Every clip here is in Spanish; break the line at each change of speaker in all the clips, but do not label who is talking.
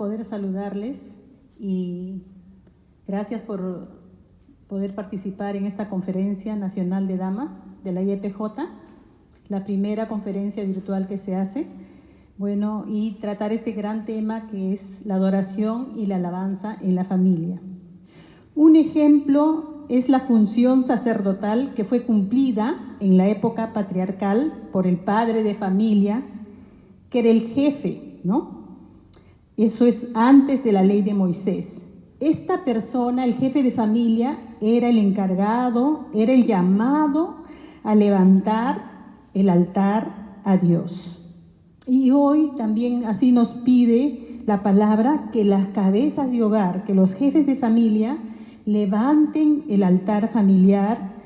poder saludarles y gracias por poder participar en esta Conferencia Nacional de Damas de la IEPJ, la primera conferencia virtual que se hace, y tratar este gran tema que es la adoración y la alabanza en la familia. Un ejemplo es la función sacerdotal que fue cumplida en la época patriarcal por el padre de familia, que era el jefe, ¿no? Eso es antes de la ley de Moisés. Esta persona, el jefe de familia, era el encargado, era el llamado a levantar el altar a Dios. Y hoy también así nos pide la palabra que las cabezas de hogar, que los jefes de familia levanten el altar familiar,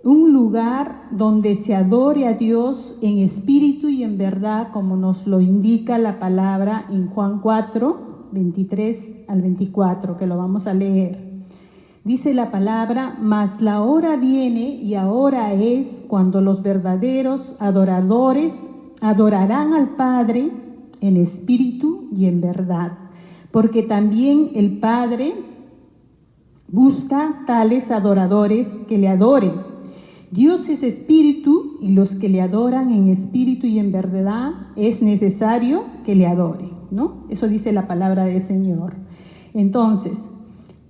un lugar donde se adore a Dios en espíritu y en verdad, como nos lo indica la palabra en Juan 4, 23 al 24, que lo vamos a leer. Dice la palabra: mas la hora viene y ahora es cuando los verdaderos adoradores adorarán al Padre en espíritu y en verdad, porque también el Padre busca tales adoradores que le adoren. Dios es espíritu y los que le adoran en espíritu y en verdad es necesario que le adoren, ¿no? Eso dice la palabra del Señor. Entonces,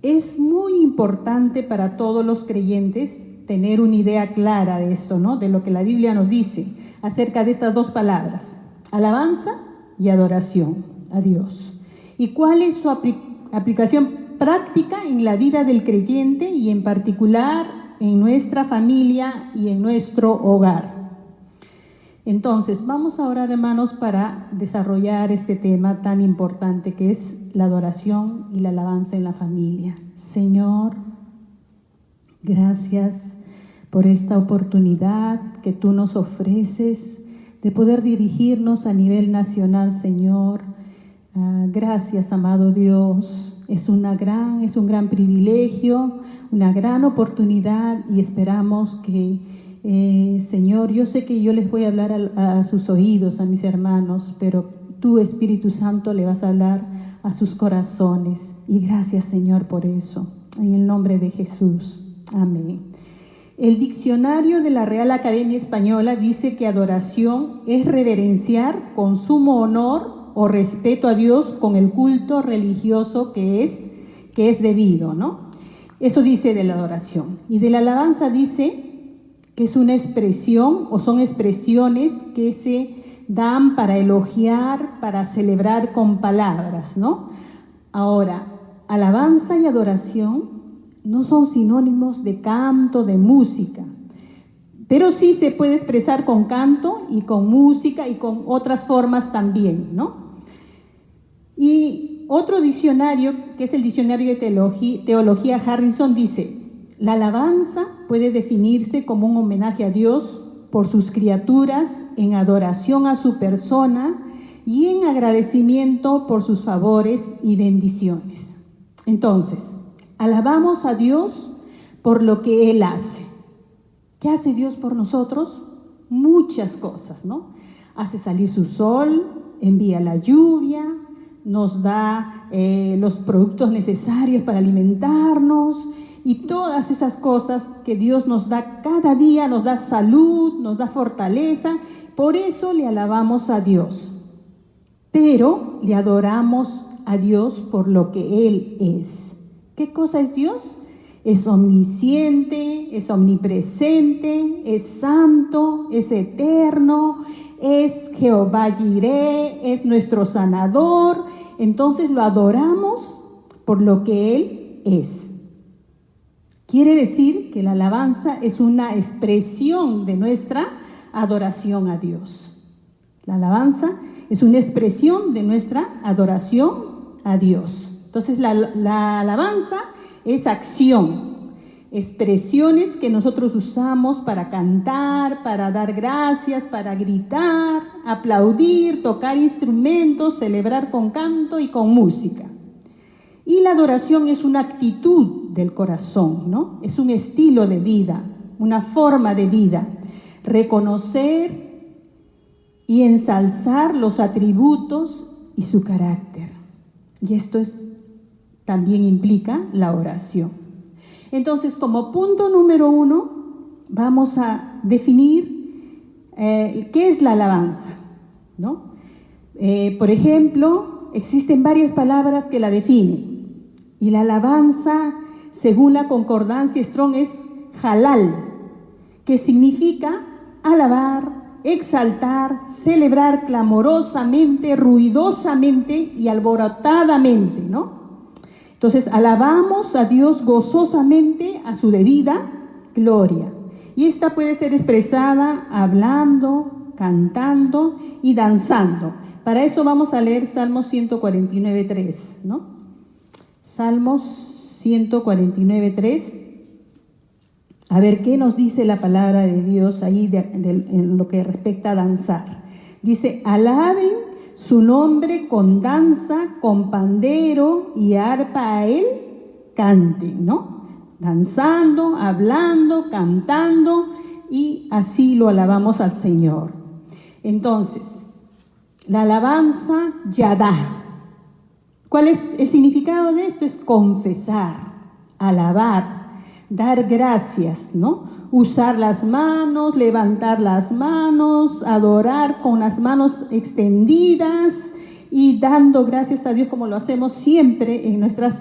es muy importante para todos los creyentes tener una idea clara de esto, ¿no? De lo que la Biblia nos dice acerca de estas dos palabras, alabanza y adoración a Dios. ¿Y cuál es su aplicación práctica en la vida del creyente y en particular en nuestra familia y en nuestro hogar? Entonces, vamos a orar, hermanos, para desarrollar este tema tan importante que es la adoración y la alabanza en la familia. Señor, gracias por esta oportunidad que tú nos ofreces de poder dirigirnos a nivel nacional, Señor. Gracias, amado Dios. Es un gran privilegio, una gran oportunidad y esperamos que, Señor, yo sé que yo les voy a hablar a sus oídos, a mis hermanos, pero tú, Espíritu Santo, le vas a hablar a sus corazones. Y gracias, Señor, por eso. En el nombre de Jesús. Amén. El diccionario de la Real Academia Española dice que adoración es reverenciar con sumo honor o respeto a Dios con el culto religioso que es debido, ¿no? Eso dice de la adoración. Y de la alabanza dice que es una expresión o son expresiones que se dan para elogiar, para celebrar con palabras, ¿no? Ahora, alabanza y adoración no son sinónimos de canto, de música, pero sí se puede expresar con canto y con música y con otras formas también, ¿no? Y otro diccionario, que es el diccionario de teología Harrison, dice: la alabanza puede definirse como un homenaje a Dios por sus criaturas en adoración a su persona y en agradecimiento por sus favores y bendiciones. Entonces, alabamos a Dios por lo que Él hace. ¿Qué hace Dios por nosotros? Muchas cosas, ¿no? Hace salir su sol, envía la lluvia, nos da los productos necesarios para alimentarnos y todas esas cosas que Dios nos da cada día, nos da salud, nos da fortaleza. Por eso le alabamos a Dios. Pero le adoramos a Dios por lo que Él es. ¿Qué cosa es Dios? Es omnisciente, es omnipresente, es santo, es eterno, es Jehová Jireh, es nuestro sanador. Entonces lo adoramos por lo que Él es. Quiere decir que la alabanza es una expresión de nuestra adoración a Dios. La alabanza es una expresión de nuestra adoración a Dios. Entonces la alabanza es acción, expresiones que nosotros usamos para cantar, para dar gracias, para gritar, aplaudir, tocar instrumentos, celebrar con canto y con música. Y la adoración es una actitud del corazón, ¿no? Es un estilo de vida, una forma de vida. Reconocer y ensalzar los atributos y su carácter. Y esto también implica la oración. Entonces, como punto número 1, vamos a definir qué es la alabanza, ¿no? Por ejemplo, existen varias palabras que la definen. Y la alabanza, según la concordancia Strong, es halal, que significa alabar, exaltar, celebrar clamorosamente, ruidosamente y alborotadamente, ¿no? Entonces, alabamos a Dios gozosamente a su debida gloria. Y esta puede ser expresada hablando, cantando y danzando. Para eso vamos a leer Salmos 149.3, ¿no? Salmos 149.3. A ver qué nos dice la palabra de Dios ahí en lo que respecta a danzar. Dice, alaben su nombre con danza, con pandero y arpa a él canten, ¿no? Danzando, hablando, cantando, y así lo alabamos al Señor. Entonces, la alabanza yadá. ¿Cuál es el significado de esto? Es confesar, alabar, dar gracias, ¿no? Usar las manos, levantar las manos, adorar con las manos extendidas y dando gracias a Dios como lo hacemos siempre en nuestros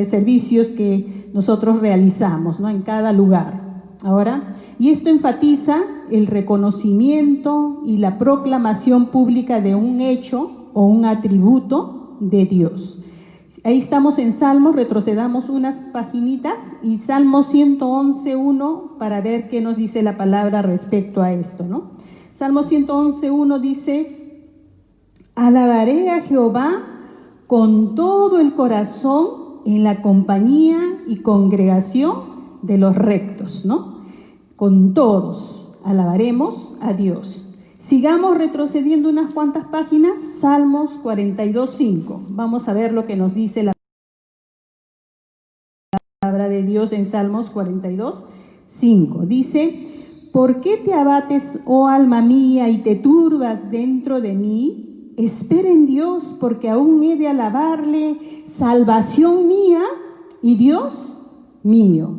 servicios que nosotros realizamos, ¿no? En cada lugar. Ahora, y esto enfatiza el reconocimiento y la proclamación pública de un hecho o un atributo de Dios. Ahí estamos en Salmos, retrocedamos unas paginitas y Salmos 111.1 para ver qué nos dice la palabra respecto a esto, ¿no? Salmos 111.1 dice, alabaré a Jehová con todo el corazón en la compañía y congregación de los rectos, ¿no? Con todos alabaremos a Dios. Sigamos retrocediendo unas cuantas páginas, Salmos 42.5. Vamos a ver lo que nos dice la palabra de Dios en Salmos 42.5. Dice, ¿por qué te abates, oh alma mía, y te turbas dentro de mí? Espera en Dios, porque aún he de alabarle, salvación mía y Dios mío.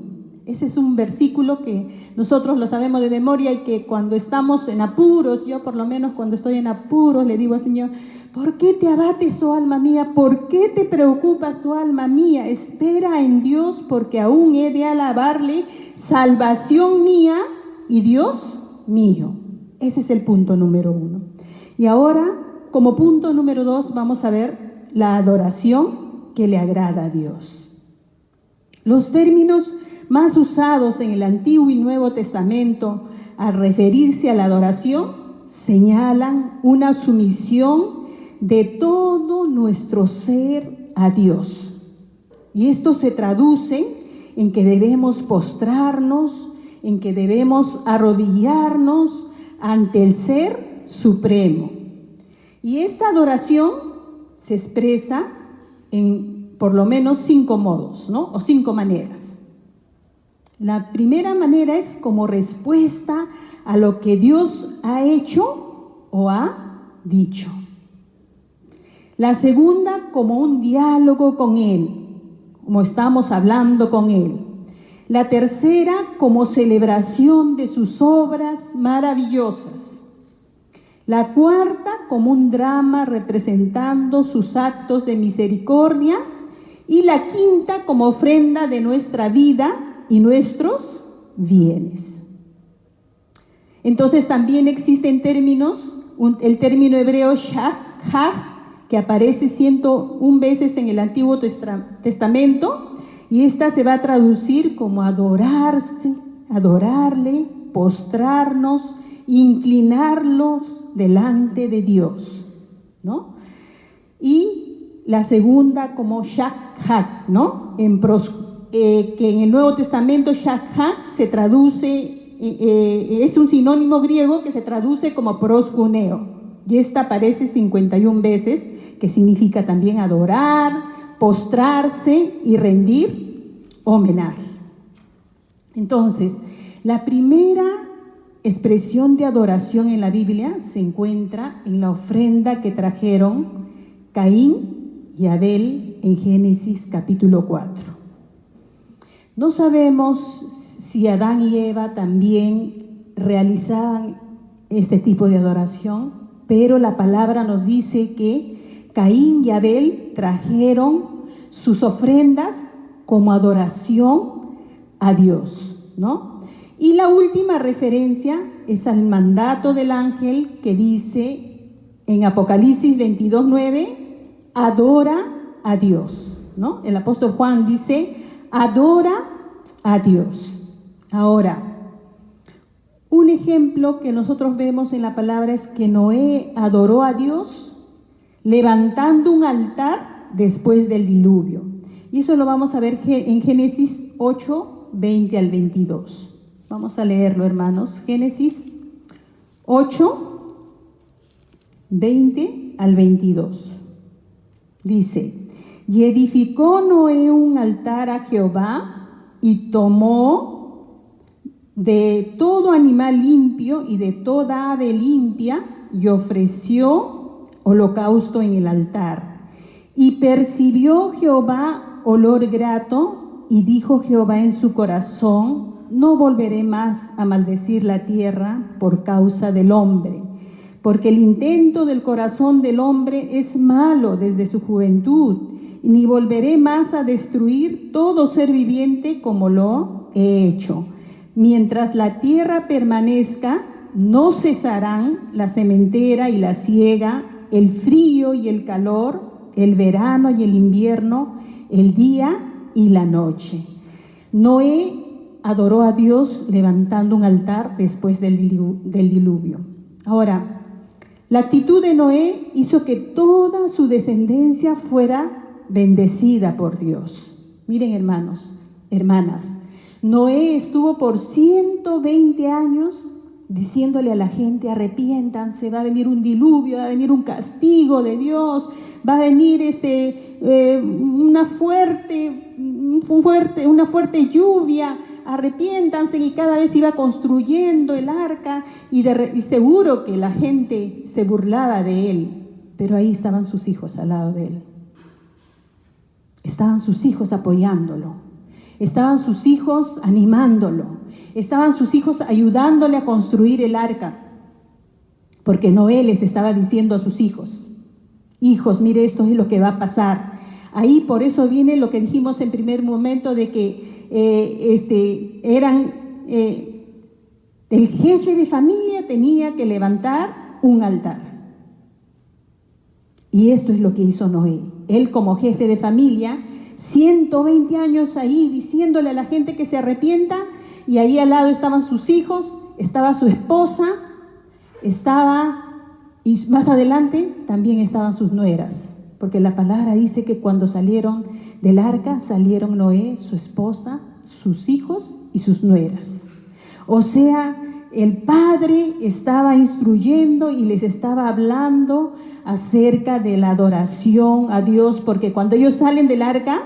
Ese es un versículo que nosotros lo sabemos de memoria y que cuando estamos en apuros, yo por lo menos cuando estoy en apuros le digo al Señor, ¿por qué te abates, oh alma mía? ¿Por qué te preocupas, oh alma mía? Espera en Dios, porque aún he de alabarle, salvación mía y Dios mío. Ese es el punto número 1. Y ahora, como punto número 2, vamos a ver la adoración que le agrada a Dios. Los términos más usados en el Antiguo y Nuevo Testamento al referirse a la adoración señalan una sumisión de todo nuestro ser a Dios. Y esto se traduce en que debemos postrarnos, en que debemos arrodillarnos ante el Ser Supremo. Y esta adoración se expresa en por lo menos 5 modos, ¿no? O 5 maneras. La primera manera es como respuesta a lo que Dios ha hecho o ha dicho. La segunda, como un diálogo con Él, como estamos hablando con Él. La tercera, como celebración de sus obras maravillosas. La cuarta, como un drama representando sus actos de misericordia. Y la quinta, como ofrenda de nuestra vida y nuestros bienes. Entonces también existen términos, el término hebreo shach, que aparece 101 veces en el Antiguo Testamento, y esta se va a traducir como adorarse, adorarle, postrarnos, inclinarlos delante de Dios, ¿no? Y la segunda como shach, ¿no? Que en el Nuevo Testamento shachá se traduce, es un sinónimo griego que se traduce como proskuneo, y esta aparece 51 veces, que significa también adorar, postrarse y rendir homenaje. Entonces, la primera expresión de adoración en la Biblia se encuentra en la ofrenda que trajeron Caín y Abel en Génesis capítulo 4. No sabemos si Adán y Eva también realizaban este tipo de adoración, pero la palabra nos dice que Caín y Abel trajeron sus ofrendas como adoración a Dios, ¿no? Y la última referencia es al mandato del ángel que dice en Apocalipsis 22:9, adora a Dios, ¿no? El apóstol Juan dice, adora a Dios. Ahora, un ejemplo que nosotros vemos en la palabra es que Noé adoró a Dios levantando un altar después del diluvio. Y eso lo vamos a ver en Génesis 8, 20 al 22. Vamos a leerlo, hermanos. Génesis 8, 20 al 22. Dice, y edificó Noé un altar a Jehová y tomó de todo animal limpio y de toda ave limpia y ofreció holocausto en el altar. Y percibió Jehová olor grato y dijo Jehová en su corazón, no volveré más a maldecir la tierra por causa del hombre, porque el intento del corazón del hombre es malo desde su juventud, y ni volveré más a destruir todo ser viviente como lo he hecho. Mientras la tierra permanezca, no cesarán la sementera y la siega, el frío y el calor, el verano y el invierno, el día y la noche. Noé adoró a Dios levantando un altar después del diluvio. Ahora, la actitud de Noé hizo que toda su descendencia fuera bendecida por Dios. Miren, hermanos, hermanas, Noé estuvo por 120 años diciéndole a la gente, arrepiéntanse, va a venir un diluvio, va a venir un castigo de Dios, va a venir una fuerte lluvia, arrepiéntanse, y cada vez iba construyendo el arca y seguro que la gente se burlaba de él, pero ahí estaban sus hijos al lado de él. Estaban sus hijos apoyándolo, estaban sus hijos animándolo, estaban sus hijos ayudándole a construir el arca, porque Noé les estaba diciendo a sus hijos, hijos, mire, esto es lo que va a pasar. Ahí por eso viene lo que dijimos en primer momento de que el jefe de familia tenía que levantar un altar. Y esto es lo que hizo Noé. Él como jefe de familia, 120 años ahí diciéndole a la gente que se arrepienta, y ahí al lado estaban sus hijos, estaba su esposa, y más adelante también estaban sus nueras, porque la palabra dice que cuando salieron del arca, salieron Noé, su esposa, sus hijos y sus nueras. O sea, el padre estaba instruyendo y les estaba hablando acerca de la adoración a Dios, porque cuando ellos salen del arca,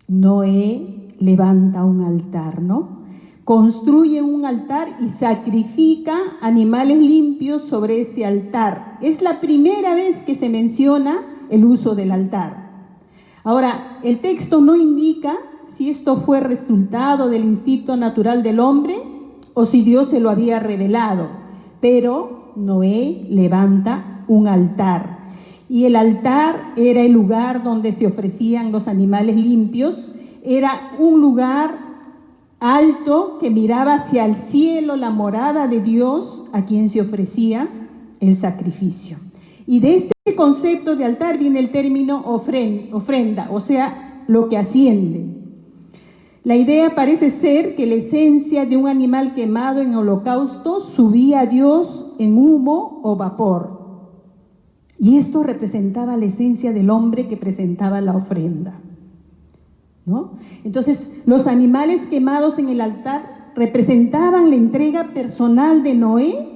Noé levanta un altar, ¿no? Construye un altar y sacrifica animales limpios sobre ese altar. Es la primera vez que se menciona el uso del altar. Ahora, el texto no indica si esto fue resultado del instinto natural del hombre o si Dios se lo había revelado, pero Noé levanta un altar. Y el altar era el lugar donde se ofrecían los animales limpios, era un lugar alto que miraba hacia el cielo, la morada de Dios, a quien se ofrecía el sacrificio. Y de este concepto de altar viene el término ofrenda, o sea, lo que asciende. La idea parece ser que la esencia de un animal quemado en holocausto subía a Dios en humo o vapor. Y esto representaba la esencia del hombre que presentaba la ofrenda, ¿no? Entonces, los animales quemados en el altar representaban la entrega personal de Noé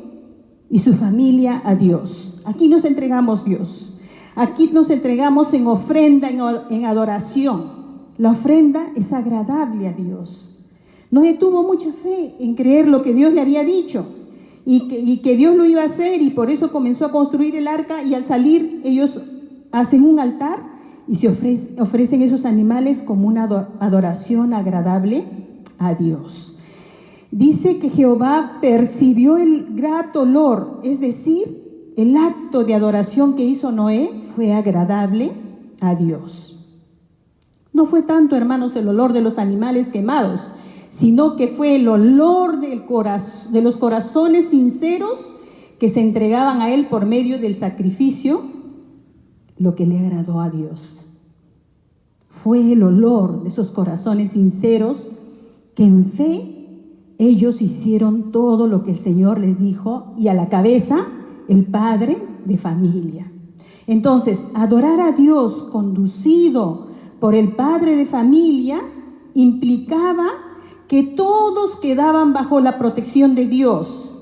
y su familia a Dios. Aquí nos entregamos Dios. Aquí nos entregamos en ofrenda, en adoración. La ofrenda es agradable a Dios. Noé tuvo mucha fe en creer lo que Dios le había dicho y que Dios lo iba a hacer, y por eso comenzó a construir el arca, y al salir ellos hacen un altar y se ofrecen esos animales como una adoración agradable a Dios. Dice que Jehová percibió el grato olor, es decir, el acto de adoración que hizo Noé fue agradable a Dios. No fue tanto, hermanos, el olor de los animales quemados, sino que fue el olor de los corazones sinceros que se entregaban a Él por medio del sacrificio, lo que le agradó a Dios. Fue el olor de esos corazones sinceros que en fe ellos hicieron todo lo que el Señor les dijo, y a la cabeza el padre de familia. Entonces, adorar a Dios conducido por el padre de familia implicaba que todos quedaban bajo la protección de Dios.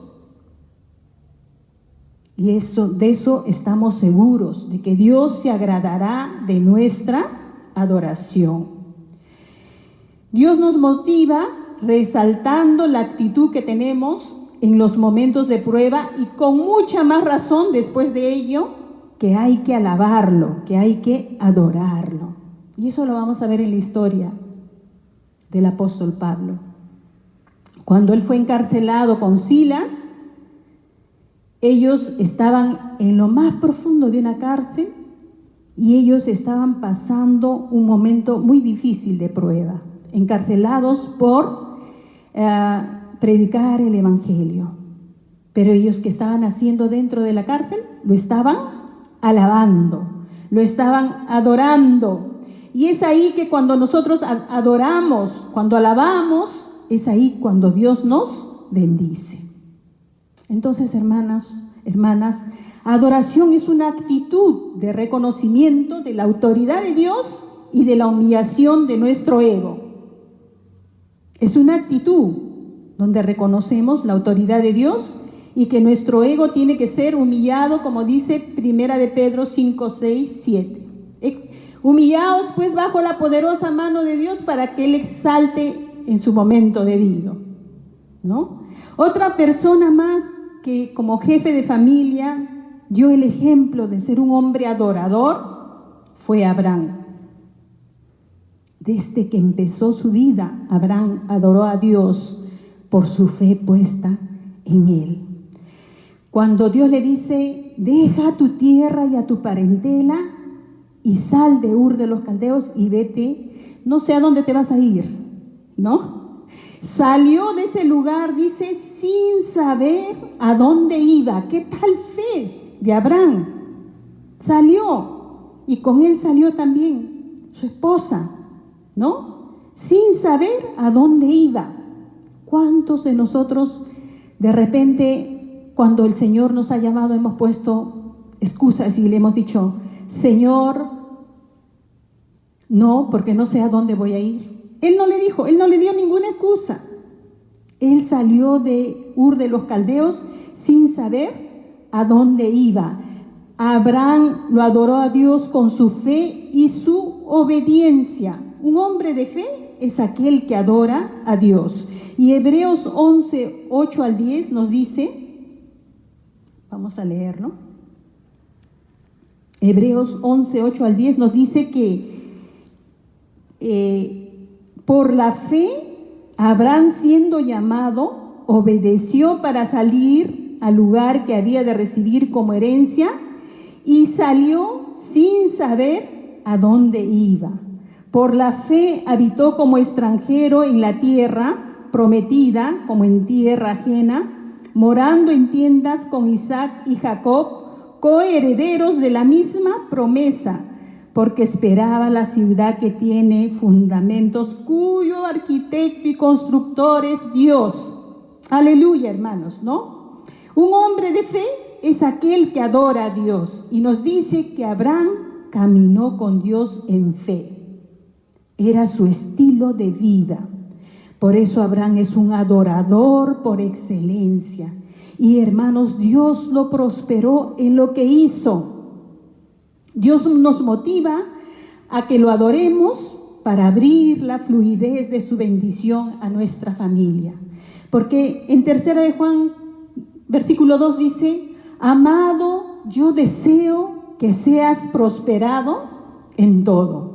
Y de eso estamos seguros, de que Dios se agradará de nuestra adoración. Dios nos motiva resaltando la actitud que tenemos en los momentos de prueba, y con mucha más razón después de ello, que hay que alabarlo, que hay que adorarlo. Y eso lo vamos a ver en la historia del apóstol Pablo. Cuando él fue encarcelado con Silas, ellos estaban en lo más profundo de una cárcel y ellos estaban pasando un momento muy difícil de prueba, encarcelados por predicar el evangelio. Pero ellos, ¿qué estaban haciendo dentro de la cárcel? Lo estaban alabando, lo estaban adorando. Y es ahí que cuando nosotros adoramos, cuando alabamos, es ahí cuando Dios nos bendice. Entonces, hermanas, adoración es una actitud de reconocimiento de la autoridad de Dios y de la humillación de nuestro ego. Es una actitud donde reconocemos la autoridad de Dios y que nuestro ego tiene que ser humillado, como dice Primera de Pedro 5, 6, 7. Humillaos pues bajo la poderosa mano de Dios para que Él exalte en su momento debido, ¿no? Otra persona más que como jefe de familia dio el ejemplo de ser un hombre adorador fue Abraham. Desde que empezó su vida, Abraham adoró a Dios por su fe puesta en Él. Cuando Dios le dice, deja a tu tierra y a tu parentela y sal de Ur de los Caldeos y vete, no sé a dónde te vas a ir, ¿no? Salió de ese lugar, dice, sin saber a dónde iba. ¿Qué tal fe de Abraham? Salió, y con él salió también su esposa, ¿no? Sin saber a dónde iba. ¿Cuántos de nosotros de repente, cuando el Señor nos ha llamado, hemos puesto excusas y le hemos dicho, Señor, no, porque no sé a dónde voy a ir? Él no le dijo, él no le dio ninguna excusa. Él salió de Ur de los Caldeos sin saber a dónde iba. Abraham lo adoró a Dios con su fe y su obediencia. Un hombre de fe es aquel que adora a Dios. Y Hebreos 11, 8 al 10 nos dice, vamos a leerlo. Hebreos 11, 8 al 10 nos dice que por la fe, Abraham, siendo llamado, obedeció para salir al lugar que había de recibir como herencia y salió sin saber a dónde iba. Por la fe habitó como extranjero en la tierra prometida, como en tierra ajena, morando en tiendas con Isaac y Jacob, coherederos de la misma promesa, porque esperaba la ciudad que tiene fundamentos, cuyo arquitecto y constructor es Dios. Aleluya, hermanos, ¿no? Un hombre de fe es aquel que adora a Dios, y nos dice que Abraham caminó con Dios en fe. Era su estilo de vida. Por eso Abraham es un adorador por excelencia. Y hermanos, Dios lo prosperó en lo que hizo. Dios nos motiva a que lo adoremos para abrir la fluidez de su bendición a nuestra familia. Porque en 3 de Juan, versículo 2 dice, amado, yo deseo que seas prosperado en todo.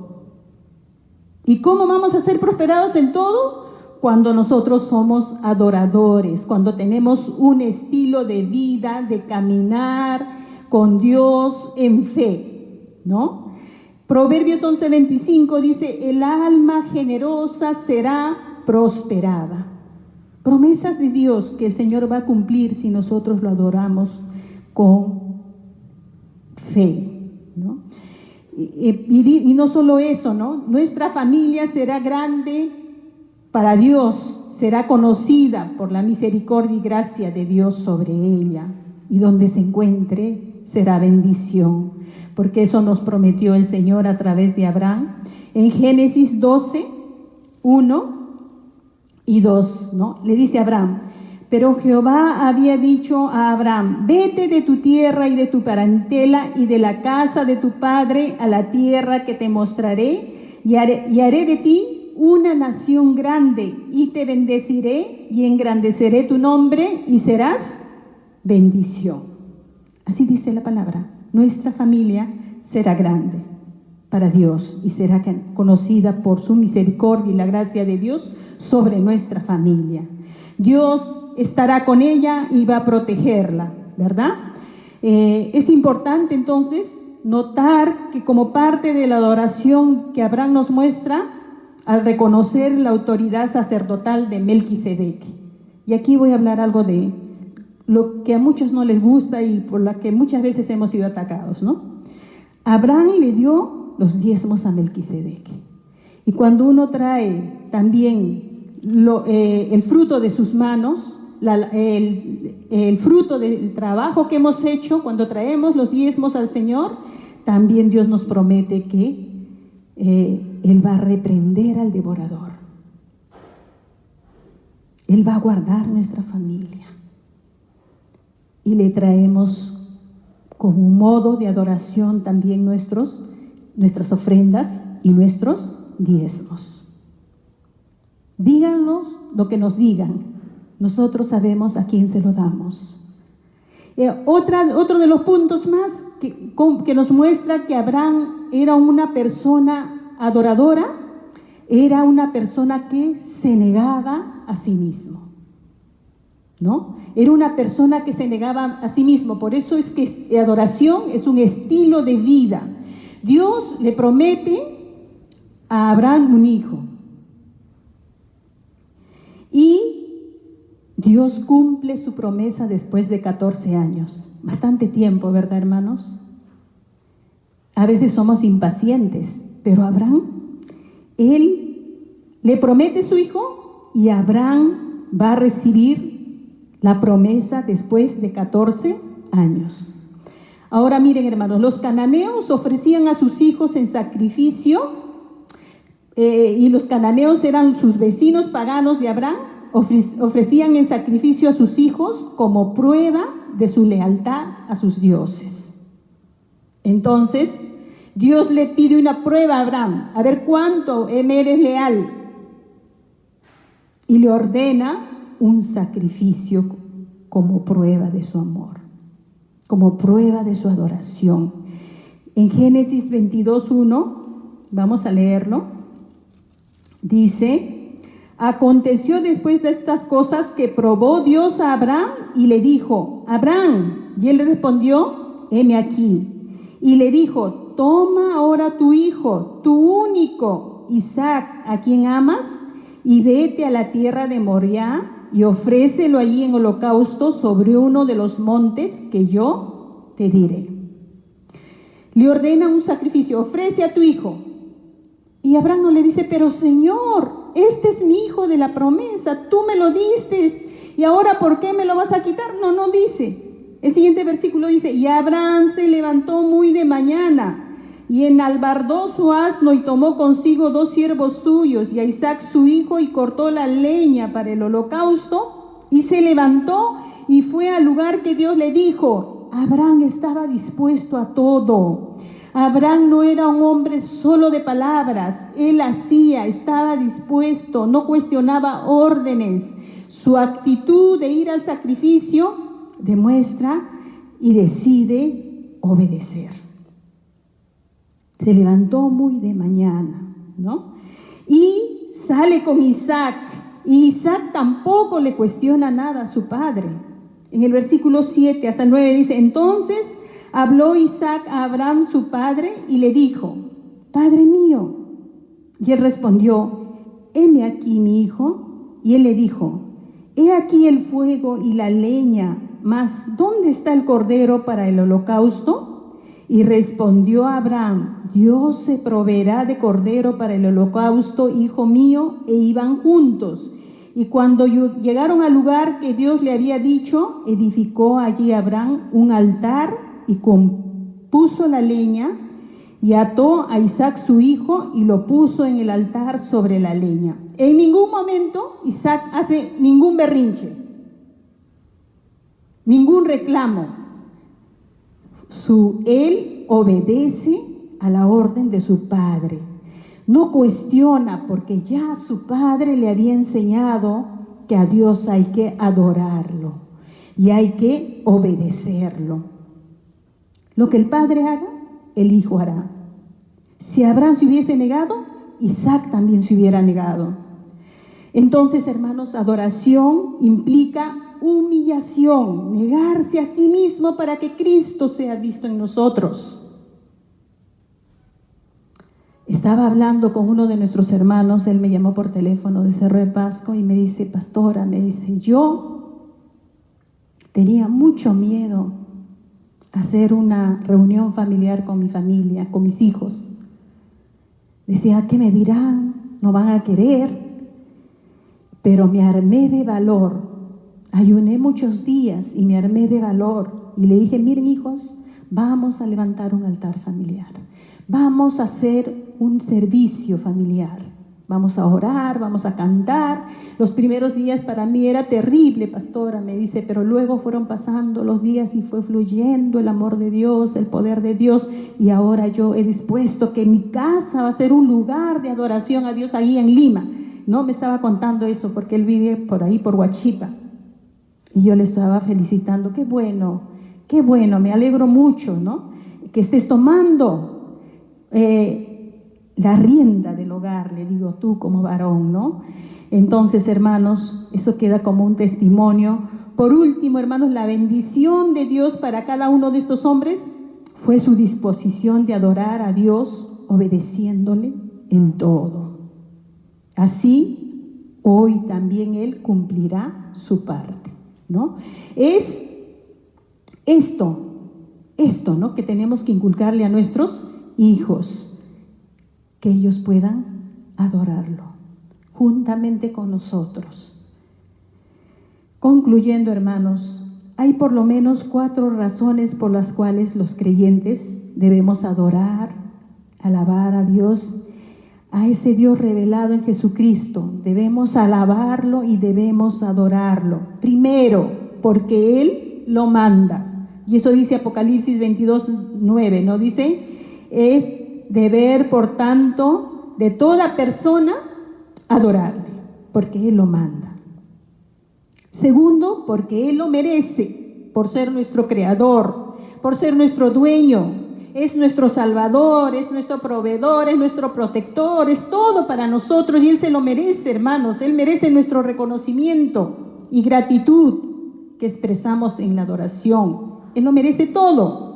¿Y cómo vamos a ser prosperados en todo? Cuando nosotros somos adoradores, cuando tenemos un estilo de vida, de caminar con Dios en fe, ¿no? Proverbios 11:25 dice, el alma generosa será prosperada. Promesas de Dios que el Señor va a cumplir si nosotros lo adoramos con fe, ¿no? Y no solo eso, ¿no? Nuestra familia será grande para Dios, será conocida por la misericordia y gracia de Dios sobre ella, y donde se encuentre será bendición, porque eso nos prometió el Señor a través de Abraham en Génesis 12, 1 y 2, ¿no? Le dice a Abraham, pero Jehová había dicho a Abraham, vete de tu tierra y de tu parentela y de la casa de tu padre a la tierra que te mostraré, y haré de ti una nación grande, y te bendeciré y engrandeceré tu nombre y serás bendición. Así dice la palabra, nuestra familia será grande para Dios y será conocida por su misericordia y la gracia de Dios sobre nuestra familia. Dios estará con ella y va a protegerla, ¿verdad? Es importante entonces notar que como parte de la adoración que Abraham nos muestra, al reconocer la autoridad sacerdotal de Melquisedec. Y aquí voy a hablar algo de lo que a muchos no les gusta y por la que muchas veces hemos sido atacados, ¿no? Abraham le dio los diezmos a Melquisedec. Y cuando uno trae también el fruto de sus manos, el fruto del trabajo que hemos hecho, cuando traemos los diezmos al Señor, también Dios nos promete que Él va a reprender al devorador. Él va a guardar nuestra familia. Y le traemos como un modo de adoración también nuestras ofrendas y nuestros diezmos. Díganos lo que nos digan. Nosotros sabemos a quién se lo damos. Otro de los puntos más que nos muestra que Abraham era una persona adoradora, era una persona que se negaba a sí mismo, ¿no? Era una persona que se negaba a sí mismo. Por eso es que adoración es un estilo de vida. Dios le promete a Abraham un hijo. Y Dios cumple su promesa después de 14 años. Bastante tiempo, ¿verdad, hermanos? A veces somos impacientes, pero Abraham, él le promete su hijo y Abraham va a recibir la promesa después de 14 años. Ahora miren, hermanos, los cananeos ofrecían a sus hijos en sacrificio, y los cananeos eran sus vecinos paganos de Abraham, ofrecían en sacrificio a sus hijos como prueba de su lealtad a sus dioses. Entonces, Dios le pide una prueba a Abraham, a ver cuánto eres leal, y le ordena un sacrificio como prueba de su amor, como prueba de su adoración. En Génesis 22:1, vamos a leerlo, dice: aconteció después de estas cosas que probó Dios a Abraham y le dijo: Abraham, y él respondió: heme aquí. Y le dijo: toma ahora tu hijo, tu único, Isaac, a quien amas, y vete a la tierra de Moriah y ofrécelo allí en holocausto sobre uno de los montes que yo te diré. Le ordena un sacrificio: ofrece a tu hijo. Y Abraham no le dice: pero Señor, este es mi hijo de la promesa, tú me lo diste, y ahora ¿por qué me lo vas a quitar? No dice. El siguiente versículo dice: y Abraham se levantó muy de mañana, y enalbardó su asno, y tomó consigo 2 siervos suyos, y a Isaac su hijo, y cortó la leña para el holocausto, y se levantó, y fue al lugar que Dios le dijo. Abraham estaba dispuesto a todo. Abraham no era un hombre solo de palabras, él hacía, estaba dispuesto, no cuestionaba órdenes. Su actitud de ir al sacrificio demuestra y decide obedecer. Se levantó muy de mañana, ¿no? Y sale con Isaac. Y Isaac tampoco le cuestiona nada a su padre. En el versículo 7 hasta el 9 dice: entonces habló Isaac a Abraham su padre y le dijo: Padre mío. Y él respondió: heme aquí, mi hijo. Y él le dijo: he aquí el fuego y la leña, mas ¿dónde está el cordero para el holocausto? Y respondió Abraham: Dios se proveerá de cordero para el holocausto, hijo mío. E iban juntos. Y cuando llegaron al lugar que Dios le había dicho, edificó allí Abraham un altar y compuso la leña y ató a Isaac su hijo y lo puso en el altar sobre la leña. En ningún momento Isaac hace ningún berrinche, ningún reclamo. Él obedece a la orden de su padre. No cuestiona, porque ya su padre le había enseñado que a Dios hay que adorarlo y hay que obedecerlo. Lo que el padre haga, el hijo hará. Si Abraham se hubiese negado, Isaac también se hubiera negado. Entonces, hermanos, adoración implica humillación, negarse a sí mismo para que Cristo sea visto en nosotros. Estaba hablando con uno de nuestros hermanos, él me llamó por teléfono de Cerro de Pasco y me dice: pastora, me dice, yo tenía mucho miedo a hacer una reunión familiar con mi familia, con mis hijos. Decía: ¿qué me dirán? ¿No van a querer? Pero me armé de valor, ayuné muchos días y me armé de valor y le dije: miren, hijos, vamos a levantar un altar familiar, vamos a hacer un servicio familiar, vamos a orar, vamos a cantar. Los primeros días para mí era terrible, pastora, me dice, pero luego fueron pasando los días y fue fluyendo el amor de Dios, el poder de Dios, y ahora yo he dispuesto que mi casa va a ser un lugar de adoración a Dios ahí en Lima. No me estaba contando eso porque él vive por ahí, por Huachipa, y yo le estaba felicitando. Qué bueno, me alegro mucho, ¿no? Que estés tomando la rienda del hogar, le digo, tú como varón, ¿no? Entonces, hermanos, eso queda como un testimonio. Por último, hermanos, la bendición de Dios para cada uno de estos hombres fue su disposición de adorar a Dios obedeciéndole en todo. Así, hoy también Él cumplirá su parte, ¿no? Es esto, ¿no?, que tenemos que inculcarle a nuestros hijos, que ellos puedan adorarlo juntamente con nosotros. Concluyendo, hermanos, hay por lo menos 4 razones por las cuales los creyentes debemos adorar, alabar a Dios, a ese Dios revelado en Jesucristo. Debemos alabarlo y debemos adorarlo. Primero, porque Él lo manda. Y eso dice Apocalipsis 22:9, ¿no? Dice, es deber, por tanto, de toda persona adorarle, porque Él lo manda. Segundo, porque Él lo merece, por ser nuestro creador, por ser nuestro dueño, es nuestro salvador, es nuestro proveedor, es nuestro protector, es todo para nosotros y Él se lo merece, hermanos. Él merece nuestro reconocimiento y gratitud que expresamos en la adoración. Él lo merece todo.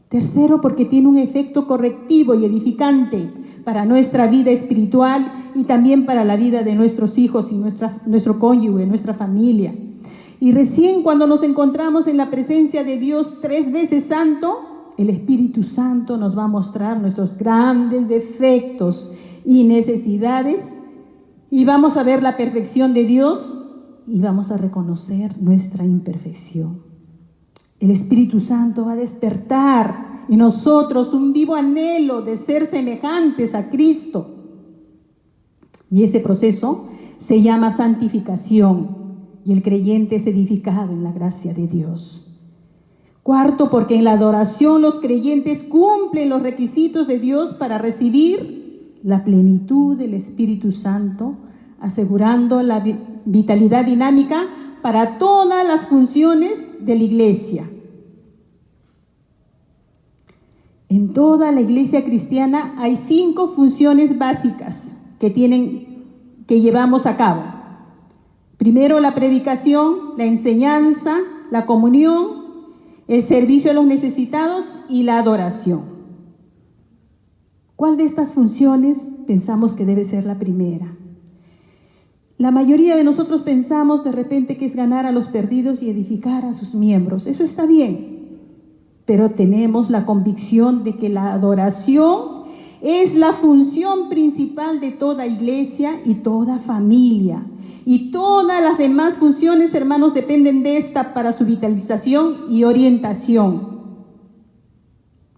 Tercero, porque tiene un efecto correctivo y edificante para nuestra vida espiritual y también para la vida de nuestros hijos y nuestro cónyuge, nuestra familia. Y recién cuando nos encontramos en la presencia de Dios 3 veces santo, el Espíritu Santo nos va a mostrar nuestros grandes defectos y necesidades, y vamos a ver la perfección de Dios y vamos a reconocer nuestra imperfección. El Espíritu Santo va a despertar en nosotros un vivo anhelo de ser semejantes a Cristo. Y ese proceso se llama santificación, y el creyente es edificado en la gracia de Dios. Cuarto, porque en la adoración los creyentes cumplen los requisitos de Dios para recibir la plenitud del Espíritu Santo, asegurando la vitalidad dinámica para todas las funciones de la iglesia. En toda la iglesia cristiana hay 5 funciones básicas que llevamos a cabo. Primero, la predicación, la enseñanza, la comunión, el servicio a los necesitados y la adoración. ¿Cuál de estas funciones pensamos que debe ser la primera? La mayoría de nosotros pensamos de repente que es ganar a los perdidos y edificar a sus miembros. Eso está bien, pero tenemos la convicción de que la adoración es la función principal de toda iglesia y toda familia. Y todas las demás funciones, hermanos, dependen de esta para su vitalización y orientación.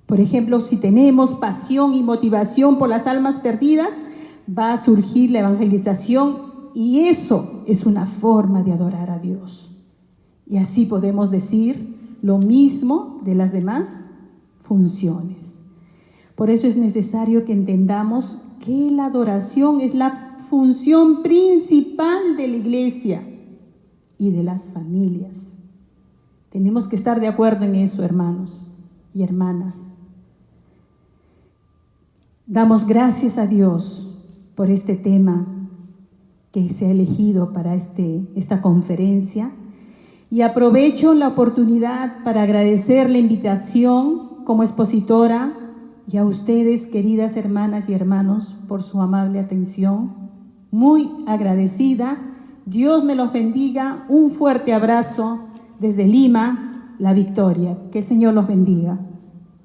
Por ejemplo, si tenemos pasión y motivación por las almas perdidas, va a surgir la evangelización y eso es una forma de adorar a Dios. Y así podemos decir lo mismo de las demás funciones. Por eso es necesario que entendamos que la adoración es la función principal de la iglesia y de las familias. Tenemos que estar de acuerdo en eso, hermanos y hermanas. Damos gracias a Dios por este tema que se ha elegido para esta conferencia y aprovecho la oportunidad para agradecer la invitación como expositora y a ustedes, queridas hermanas y hermanos, por su amable atención. Muy agradecida. Dios me los bendiga. Un fuerte abrazo desde Lima, La Victoria. Que el Señor los bendiga.